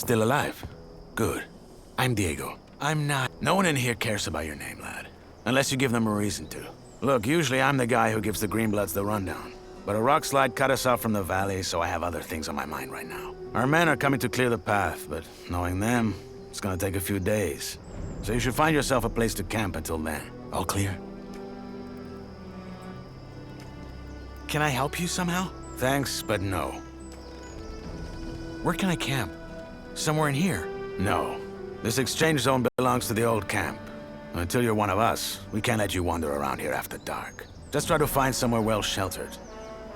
Still alive? Good. I'm Diego. I'm not... No one in here cares about your name, lad. Unless you give them a reason to. Look, usually I'm the guy who gives the Greenbloods the rundown. But a rock slide cut us off from the valley, so I have other things on my mind right now. Our men are coming to clear the path, but knowing them, it's gonna take a few days. So you should find yourself a place to camp until then. All clear? Can I help you somehow? Thanks, but no. Where can I camp? Somewhere in here? No. This exchange zone belongs to the old camp. Until you're one of us, we can't let you wander around here after dark. Just try to find somewhere well sheltered.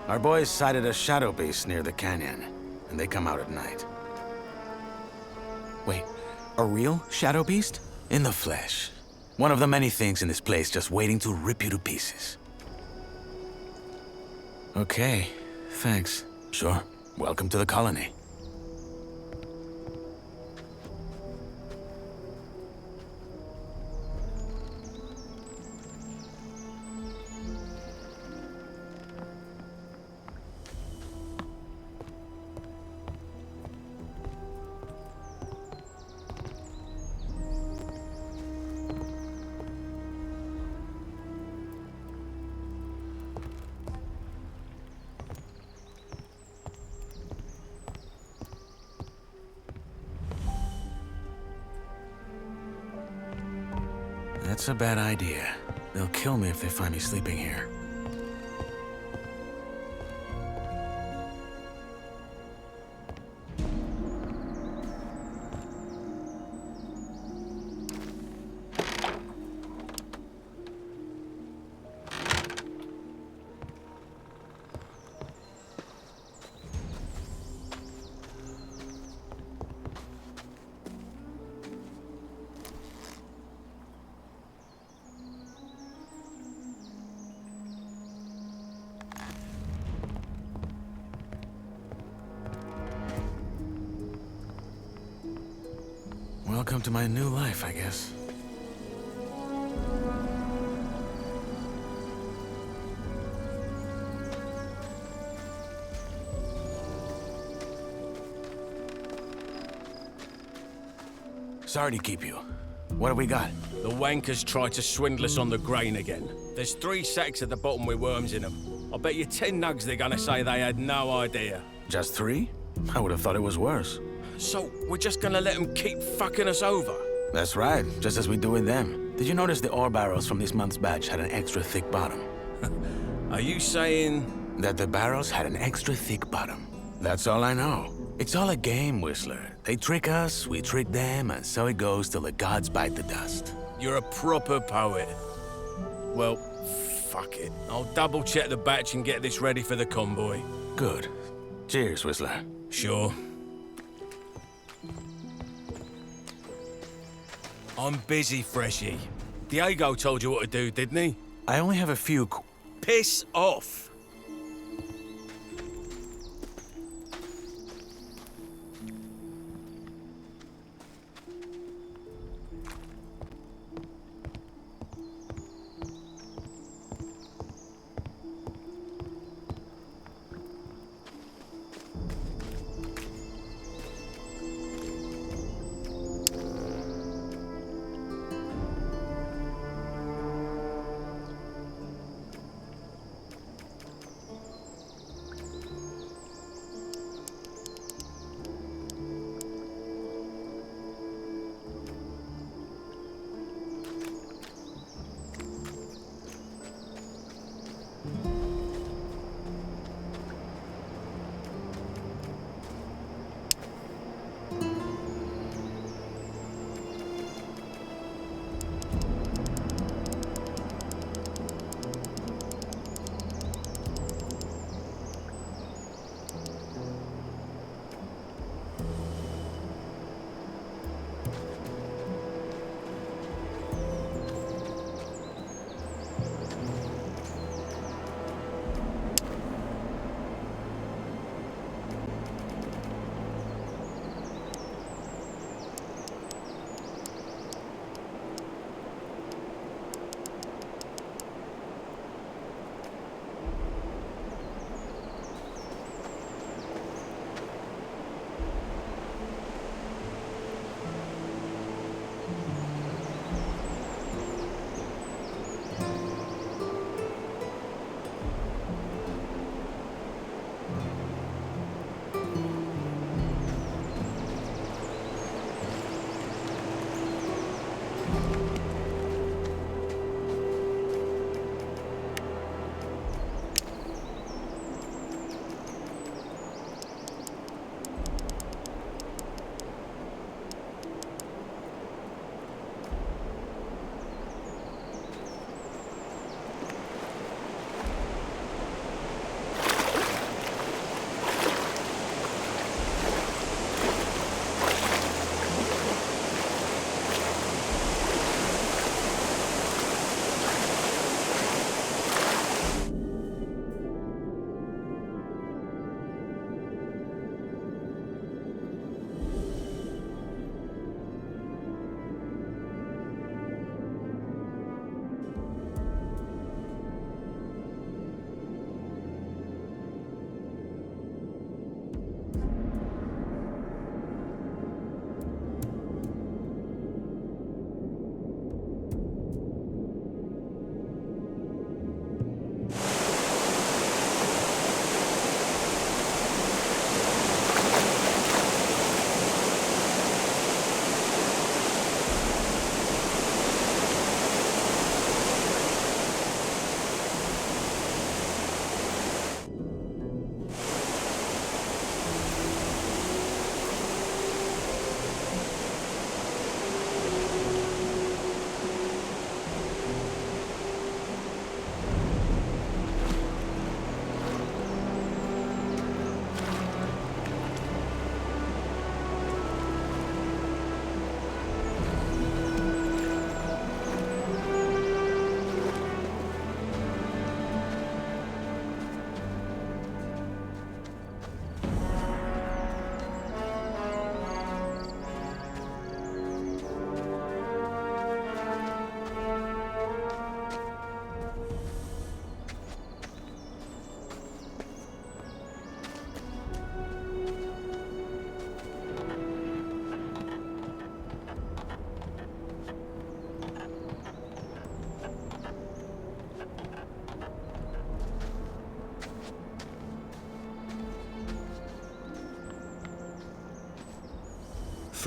Our boys sighted a shadow beast near the canyon, and they come out at night. Wait, a real shadow beast? In the flesh. One of the many things in this place just waiting to rip you to pieces. Okay, thanks. Sure. Welcome to the colony. That's a bad idea. They'll kill me if they find me sleeping here. Welcome to my new life, I guess. Sorry to keep you. What have we got? The wankers tried to swindle us on the grain again. There's 3 sacks at the bottom with worms in them. I bet you 10 nugs they're gonna say they had no idea. Just 3? I would have thought it was worse. So, we're just gonna let them keep fucking us over? That's right, just as we do with them. Did you notice the ore barrels from this month's batch had an extra thick bottom? Are you saying... That the barrels had an extra thick bottom. That's all I know. It's all a game, Whistler. They trick us, we trick them, and so it goes till the gods bite the dust. You're a proper poet. Well, fuck it. I'll double-check the batch and get this ready for the convoy. Good. Cheers, Whistler. Sure. I'm busy, Freshie. Diego told you what to do, didn't he? I only have a few Piss off!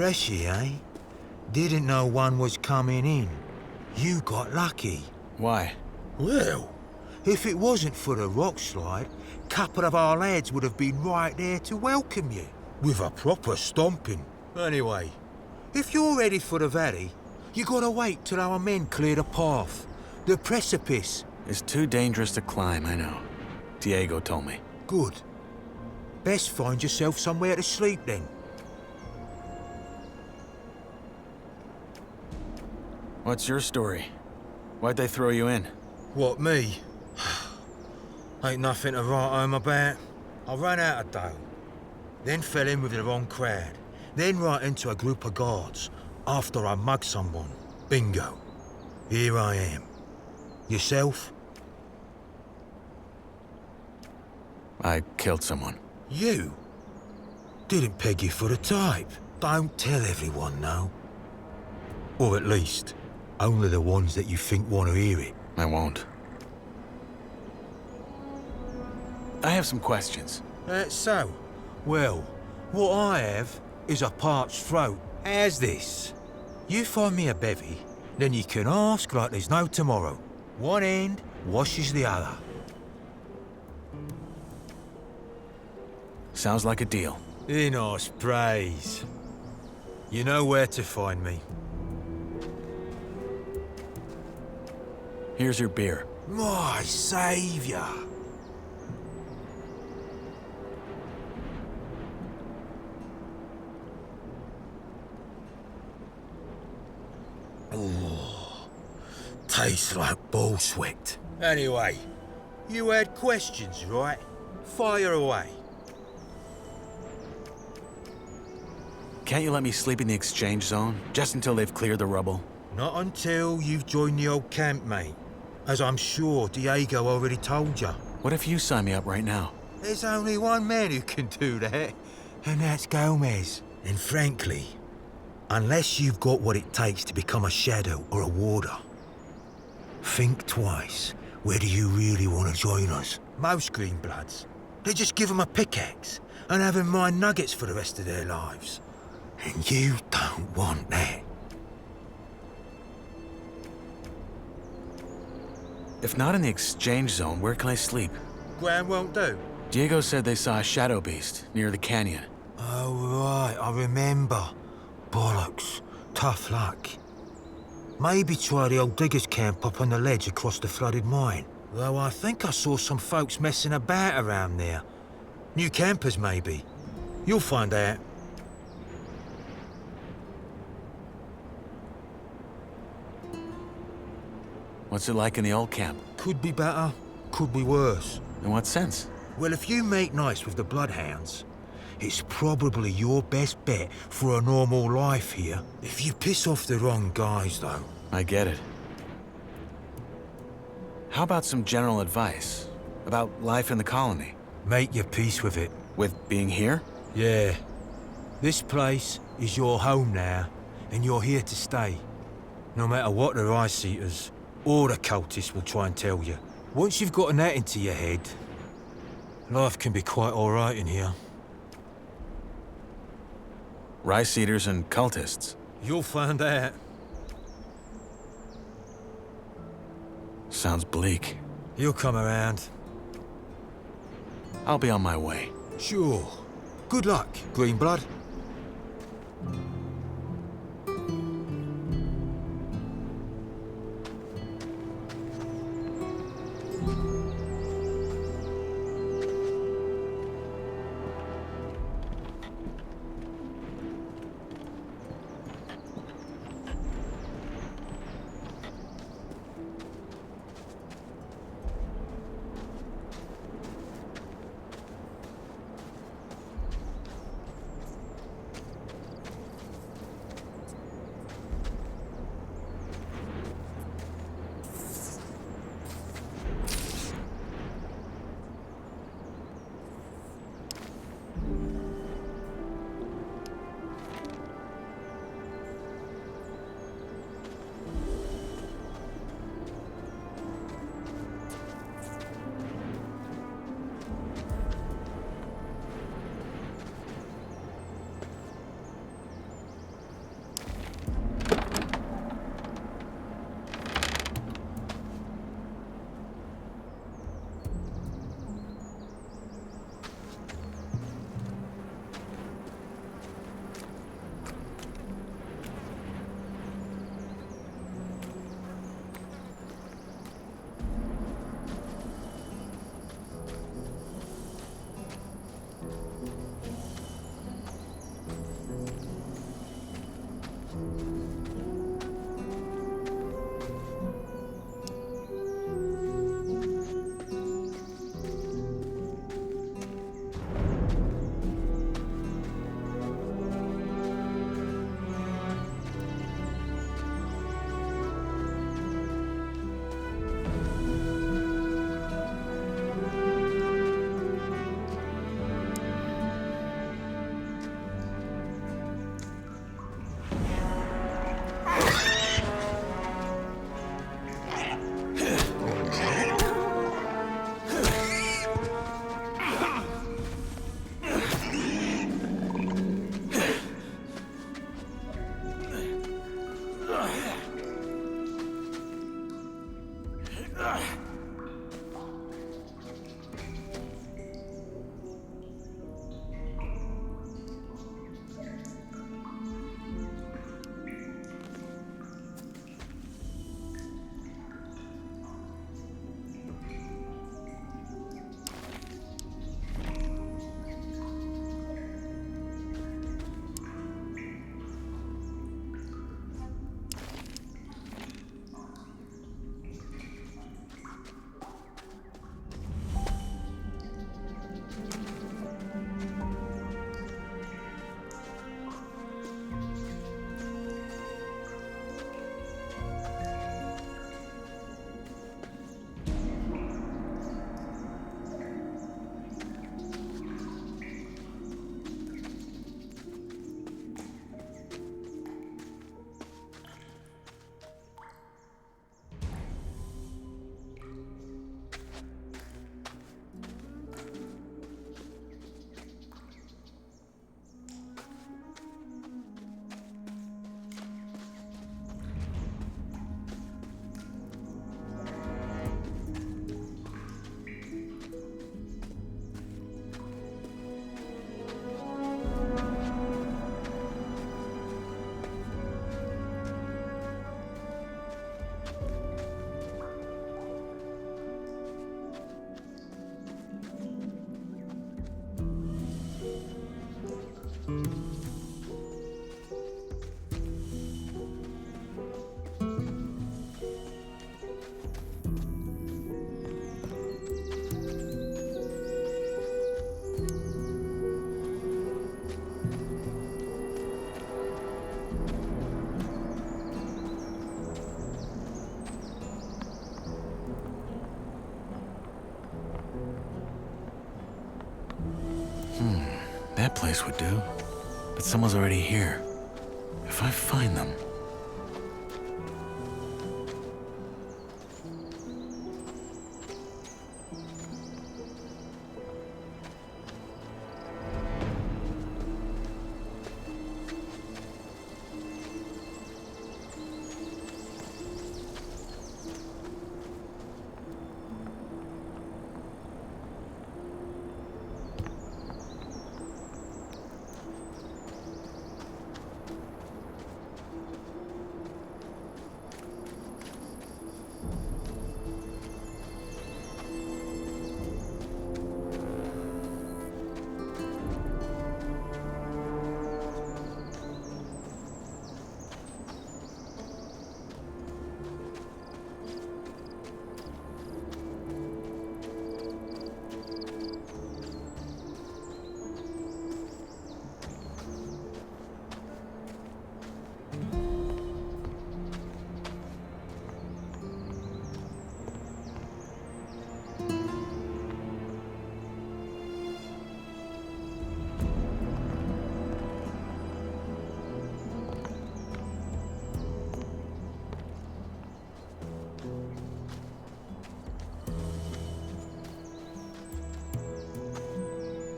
Freshy, eh? Didn't know one was coming in. You got lucky. Why? Well, if it wasn't for the rock slide, a couple of our lads would have been right there to welcome you. With a proper stomping. Anyway, if you're ready for the valley, you gotta wait till our men clear the path. The precipice. It's too dangerous to climb, I know. Diego told me. Good. Best find yourself somewhere to sleep then. What's your story? Why'd they throw you in? What, me? Ain't nothing to write home about. I ran out of dough. Then fell in with the wrong crowd. Then right into a group of guards. After I mugged someone. Bingo. Here I am. Yourself? I killed someone. You? Didn't peg you for the type. Don't tell everyone, no. Or at least, only the ones that you think want to hear it. I won't. I have some questions. That's so. Well, what I have is a parched throat. How's this? You find me a bevy, then you can ask like there's no tomorrow. One end washes the other. Sounds like a deal. In us praise. You know where to find me. Here's your beer. My saviour. Oh, tastes like bull sweat. Anyway, you had questions, right? Fire away. Can't you let me sleep in the exchange zone, just until they've cleared the rubble? Not until you've joined the old camp, mate. As I'm sure Diego already told you. What if you sign me up right now? There's only one man who can do that, and that's Gamez. And frankly, unless you've got what it takes to become a shadow or a warder, think twice whether you really want to join us. Most Greenbloods, they just give them a pickaxe and have them mine nuggets for the rest of their lives. And you don't want that. If not in the exchange zone, where can I sleep? Ground won't do. Diego said they saw a shadow beast near the canyon. Oh, right, I remember. Bollocks. Tough luck. Maybe try the old diggers' camp up on the ledge across the flooded mine. Though I think I saw some folks messing about around there. New campers, maybe. You'll find out. What's it like in the old camp? Could be better, could be worse. In what sense? Well, if you make nice with the bloodhounds, it's probably your best bet for a normal life here. If you piss off the wrong guys, though. I get it. How about some general advice? About life in the colony? Make your peace with it. With being here? Yeah. This place is your home now, and you're here to stay. No matter what the Rice-Eaters or the cultists will try and tell you. Once you've gotten that into your head, life can be quite all right in here. Rice eaters and cultists? You'll find out. Sounds bleak. You'll come around. I'll be on my way. Sure. Good luck, Greenblood. that place would do. But someone's already here. If I find them...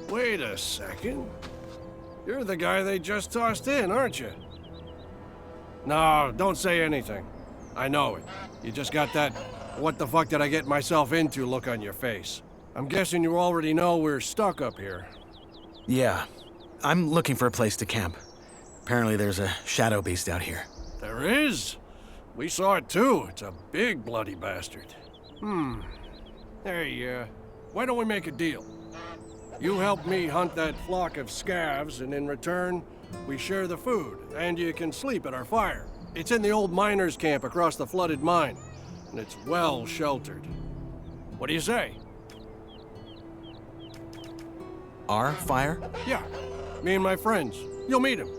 Wait a second. You're the guy they just tossed in, aren't you? No, don't say anything. I know it. You just got that what the fuck did I get myself into look on your face. I'm guessing you already know we're stuck up here. Yeah. I'm looking for a place to camp. Apparently there's a shadow beast out here. There is? We saw it too. It's a big bloody bastard. Hey, why don't we make a deal? You help me hunt that flock of scavs, and in return, we share the food, and you can sleep at our fire. It's in the old miners' camp across the flooded mine, and it's well sheltered. What do you say? Our fire? Yeah, me and my friends. You'll meet them.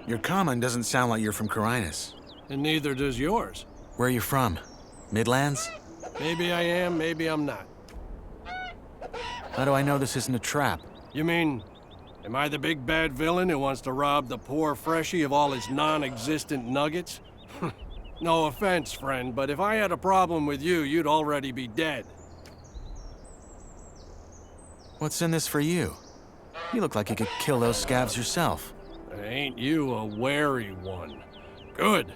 Your common doesn't sound like you're from Carinus. And neither does yours. Where are you from? Midlands? Maybe I am, maybe I'm not. How do I know this isn't a trap? You mean, am I the big bad villain who wants to rob the poor freshie of all his non-existent nuggets? No offense, friend, but if I had a problem with you, you'd already be dead. What's in this for you? You look like you could kill those scavs yourself. Ain't you a wary one? Good.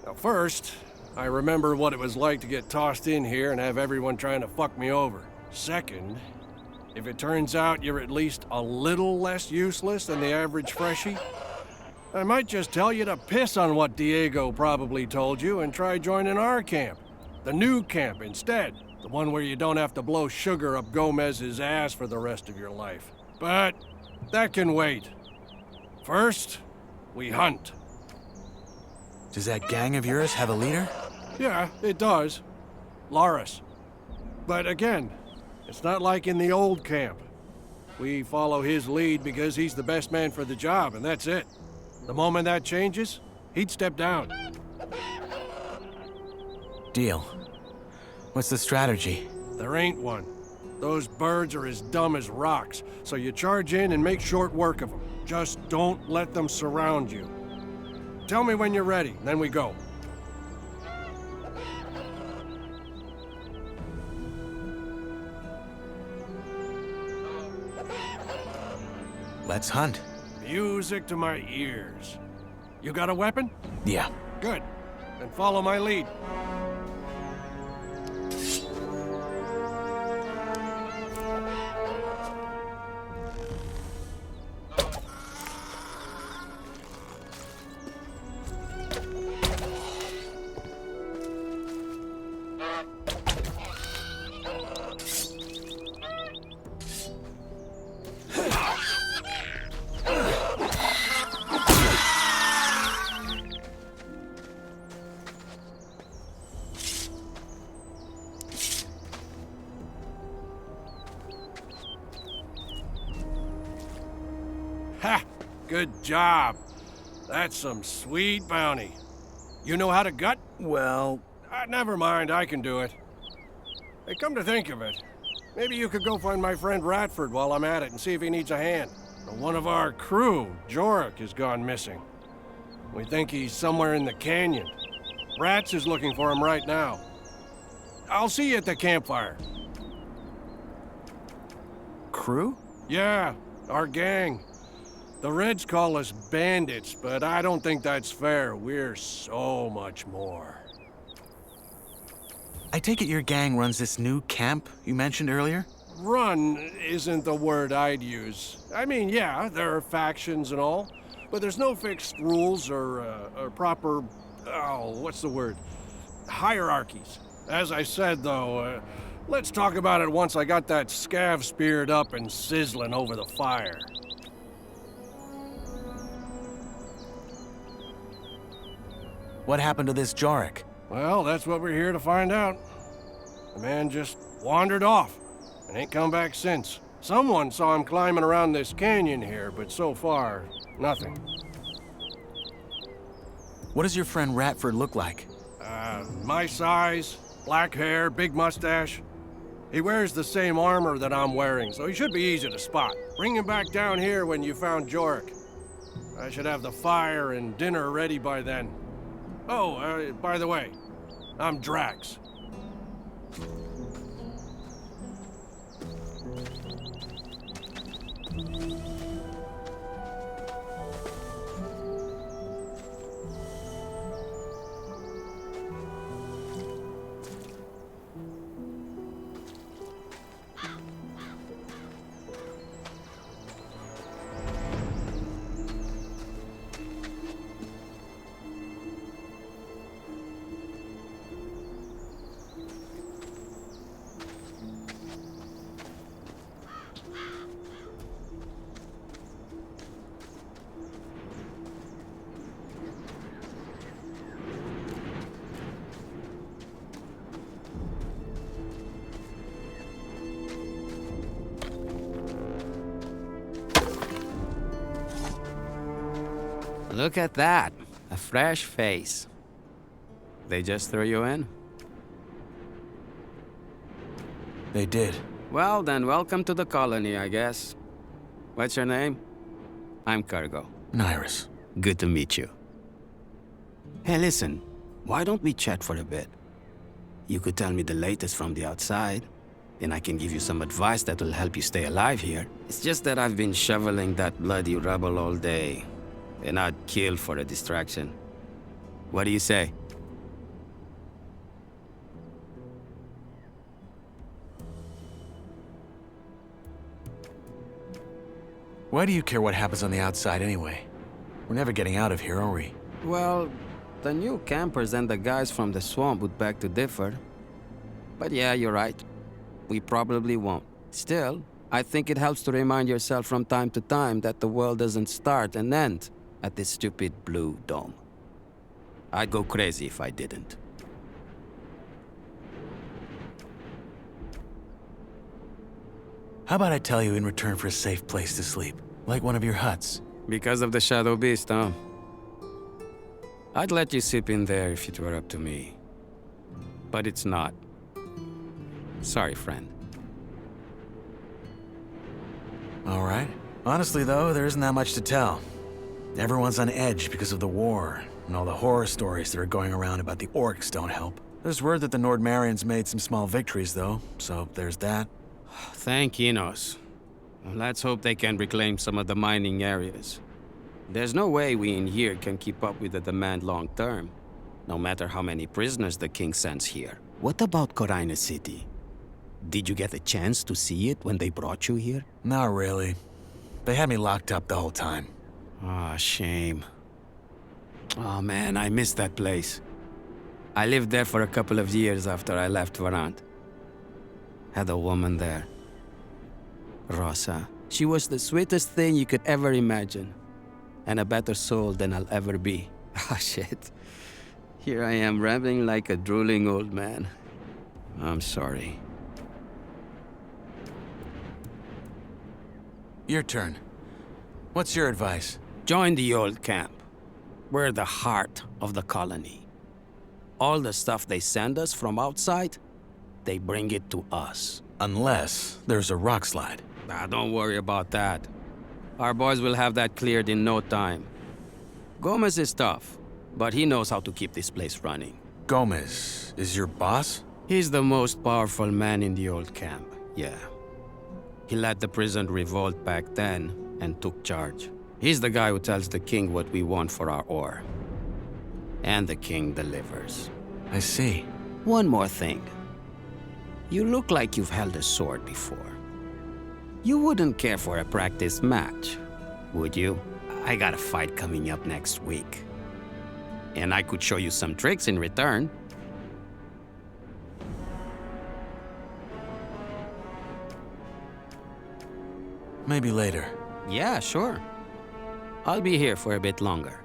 Now first, I remember what it was like to get tossed in here and have everyone trying to fuck me over. Second, if it turns out you're at least a little less useless than the average freshie, I might just tell you to piss on what Diego probably told you and try joining our camp. The new camp instead. The one where you don't have to blow sugar up Gamez's ass for the rest of your life. But that can wait. First, we hunt. Does that gang of yours have a leader? Yeah, it does. Loris. But again, it's not like in the old camp. We follow his lead because he's the best man for the job, and that's it. The moment that changes, he'd step down. Deal. What's the strategy? There ain't one. Those birds are as dumb as rocks, so you charge in and make short work of them. Just don't let them surround you. Tell me when you're ready, then we go. Let's hunt. Music to my ears. You got a weapon? Yeah. Good. Then follow my lead. Ha! Good job. That's some sweet bounty. You know how to gut? Well... Never mind, I can do it. Hey, come to think of it, Maybe you could go find my friend Ratford while I'm at it and see if he needs a hand. One of our crew, Jorik, has gone missing. We think he's somewhere in the canyon. Rats is looking for him right now. I'll see you at the campfire. Crew? Yeah, our gang. The Reds call us bandits, but I don't think that's fair. We're so much more. I take it your gang runs this new camp you mentioned earlier? Run isn't the word I'd use. I mean, yeah, there are factions and all, but there's no fixed rules or proper, what's the word? Hierarchies. As I said, though, let's talk about it once I got that scav speared up and sizzling over the fire. What happened to this Jorik? Well, that's what we're here to find out. The man just wandered off and ain't come back since. Someone saw him climbing around this canyon here, but so far, nothing. What does your friend Ratford look like? My size, black hair, big mustache. He wears the same armor that I'm wearing, so he should be easy to spot. Bring him back down here when you found Jorik. I should have the fire and dinner ready by then. Oh, by the way, I'm Drax. Look at that. A fresh face. They just threw you in? They did. Well, then welcome to the colony, I guess. What's your name? I'm Cargo. Nyrus. Good to meet you. Hey, listen. Why don't we chat for a bit? You could tell me the latest from the outside, and I can give you some advice that will help you stay alive here. It's just that I've been shoveling that bloody rubble all day, and I'd kill for a distraction. What do you say? Why do you care what happens on the outside anyway? We're never getting out of here, are we? Well, the new campers and the guys from the swamp would beg to differ. But yeah, you're right. We probably won't. Still, I think it helps to remind yourself from time to time that the world doesn't start and end at this stupid blue dome. I'd go crazy if I didn't. How about I tell you in return for a safe place to sleep? Like one of your huts? Because of the Shadow Beast, huh? I'd let you sleep in there if it were up to me. But it's not. Sorry, friend. All right. Honestly, though, there isn't that much to tell. Everyone's on edge because of the war, and all the horror stories that are going around about the orcs don't help. There's word that the Nordmarians made some small victories, though, so there's that. Thank Enos. Well, let's hope they can reclaim some of the mining areas. There's no way we in here can keep up with the demand long term, no matter how many prisoners the king sends here. What about Corina City? Did you get a chance to see it when they brought you here? Not really. They had me locked up the whole time. Ah, shame. Oh man, I miss that place. I lived there for a couple of years after I left Varant. Had a woman there. Rosa. She was the sweetest thing you could ever imagine. And a better soul than I'll ever be. Ah, shit. Here I am rambling like a drooling old man. I'm sorry. Your turn. What's your advice? Join the old camp. We're the heart of the colony. All the stuff they send us from outside, they bring it to us. Unless there's a rock slide. Ah, don't worry about that. Our boys will have that cleared in no time. Gomez is tough, but he knows how to keep this place running. Gomez is your boss? He's the most powerful man in the old camp, yeah. He led the prison revolt back then and took charge. He's the guy who tells the king what we want for our ore. And the king delivers. I see. One more thing. You look like you've held a sword before. You wouldn't care for a practice match, would you? I got a fight coming up next week. And I could show you some tricks in return. Maybe later. Yeah, sure. I'll be here for a bit longer.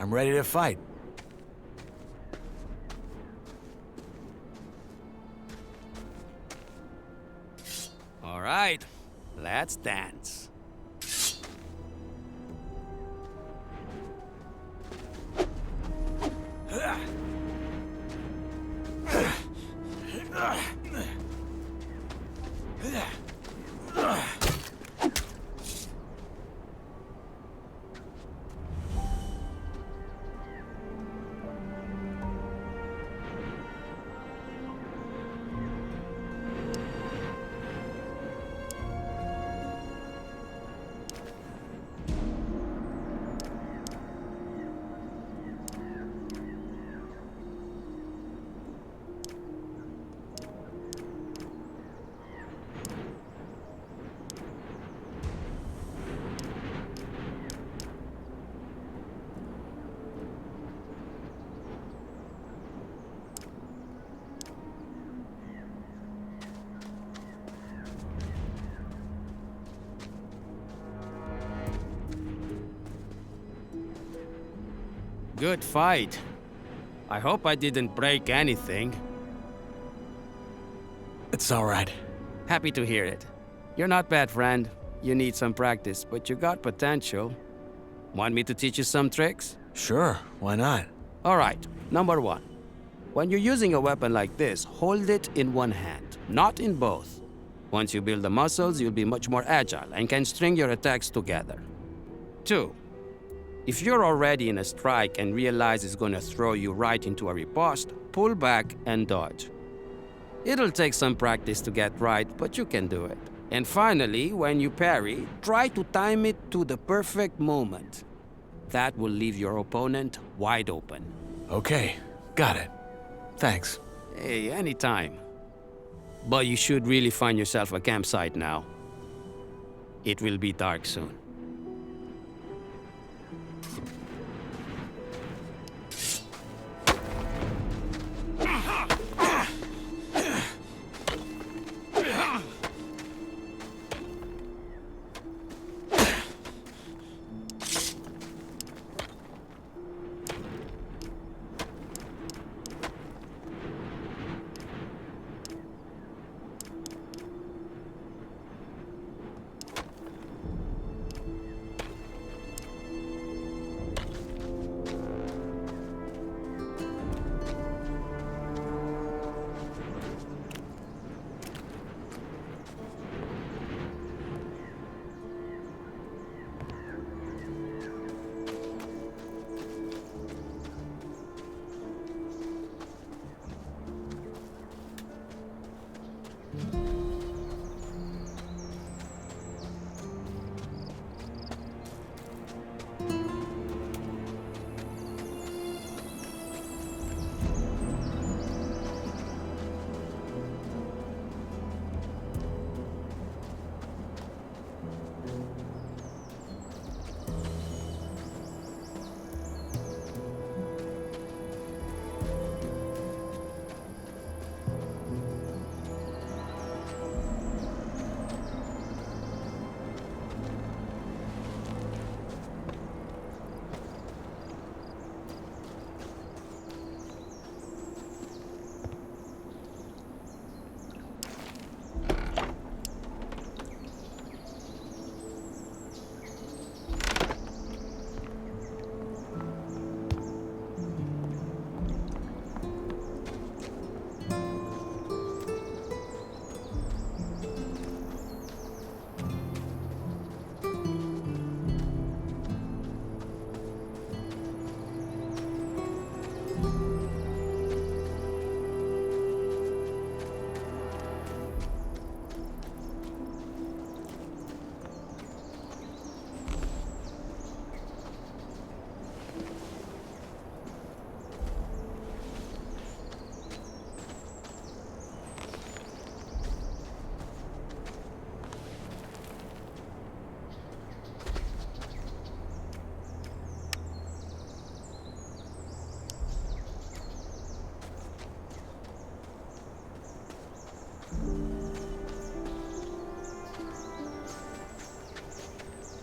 I'm ready to fight. All right, let's dance. Good fight. I hope I didn't break anything. It's all right. Happy to hear it. You're not bad, friend. You need some practice, but you got potential. Want me to teach you some tricks? Sure, why not? All right, number one. When you're using a weapon like this, hold it in one hand, not in both. Once you build the muscles, you'll be much more agile and can string your attacks together. 2. If you're already in a strike and realize it's gonna throw you right into a riposte, pull back and dodge. It'll take some practice to get right, but you can do it. And finally, when you parry, try to time it to the perfect moment. That will leave your opponent wide open. Okay, got it. Thanks. Hey, anytime. But you should really find yourself a campsite now. It will be dark soon.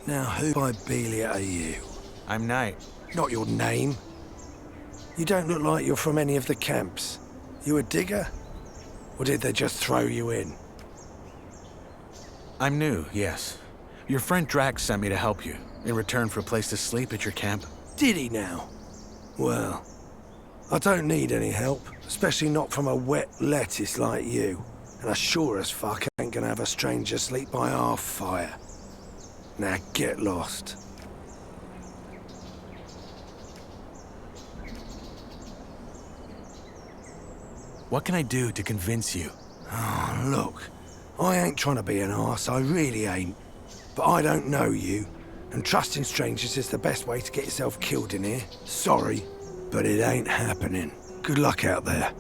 Now, who by Belia are you? I'm Knight. Not your name. You don't look like you're from any of the camps. You a digger? Or did they just throw you in? I'm new, yes. Your friend Drax sent me to help you, in return for a place to sleep at your camp. Did he now? Well, I don't need any help, especially not from a wet lettuce like you. And I sure as fuck ain't gonna have a stranger sleep by our fire. Now get lost. What can I do to convince you? Oh, look, I ain't trying to be an arse, I really ain't. But I don't know you, and trusting strangers is the best way to get yourself killed in here. Sorry, but it ain't happening. Good luck out there.